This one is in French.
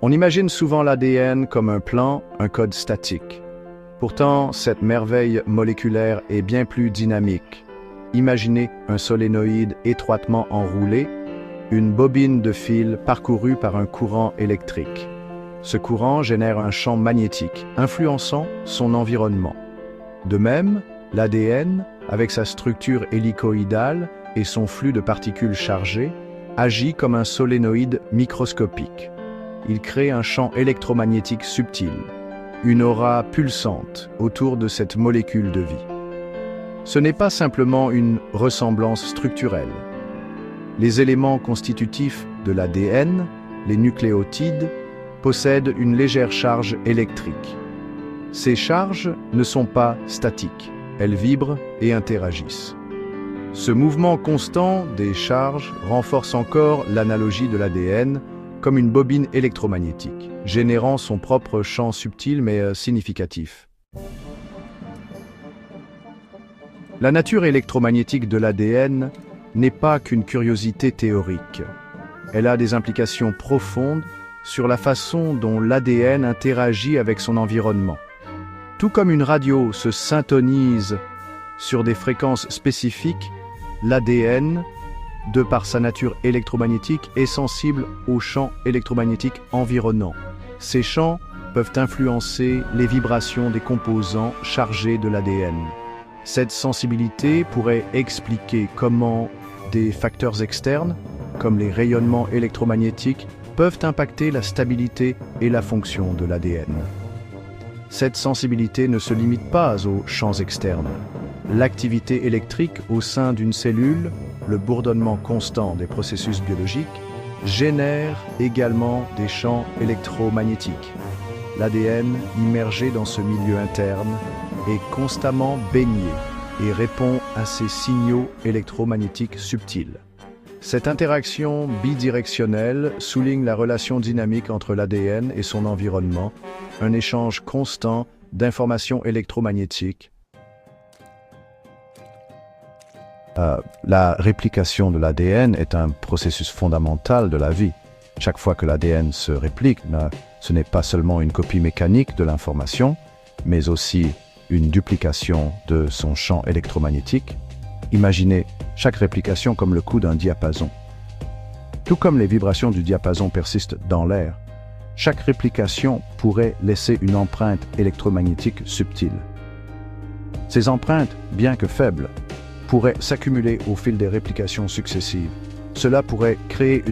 On imagine souvent l'ADN comme un plan, un code statique. Pourtant, cette merveille moléculaire est bien plus dynamique. Imaginez un solénoïde étroitement enroulé, une bobine de fil parcourue par un courant électrique. Ce courant génère un champ magnétique, influençant son environnement. De même, l'ADN, avec sa structure hélicoïdale et son flux de particules chargées, agit comme un solénoïde microscopique. Il crée un champ électromagnétique subtil, une aura pulsante autour de cette molécule de vie. Ce n'est pas simplement une ressemblance structurelle. Les éléments constitutifs de l'ADN, les nucléotides, possèdent une légère charge électrique. Ces charges ne sont pas statiques, elles vibrent et interagissent. Ce mouvement constant des charges renforce encore l'analogie de l'ADN comme une bobine électromagnétique, générant son propre champ subtil mais significatif. La nature électromagnétique de l'ADN n'est pas qu'une curiosité théorique. Elle a des implications profondes sur la façon dont l'ADN interagit avec son environnement. Tout comme une radio se syntonise sur des fréquences spécifiques, l'ADN, de par sa nature électromagnétique, est sensible aux champs électromagnétiques environnants. Ces champs peuvent influencer les vibrations des composants chargés de l'ADN. Cette sensibilité pourrait expliquer comment des facteurs externes, comme les rayonnements électromagnétiques, peuvent impacter la stabilité et la fonction de l'ADN. Cette sensibilité ne se limite pas aux champs externes. L'activité électrique au sein d'une cellule, le bourdonnement constant des processus biologiques, génère également des champs électromagnétiques. L'ADN, immergé dans ce milieu interne, est constamment baigné et répond à ces signaux électromagnétiques subtils. Cette interaction bidirectionnelle souligne la relation dynamique entre l'ADN et son environnement, un échange constant d'informations électromagnétiques. La réplication de l'ADN est un processus fondamental de la vie. Chaque fois que l'ADN se réplique, ce n'est pas seulement une copie mécanique de l'information, mais aussi une duplication de son champ électromagnétique. Imaginez chaque réplication comme le coup d'un diapason. Tout comme les vibrations du diapason persistent dans l'air, chaque réplication pourrait laisser une empreinte électromagnétique subtile. Ces empreintes, bien que faibles, pourraient s'accumuler au fil des réplications successives. Cela pourrait créer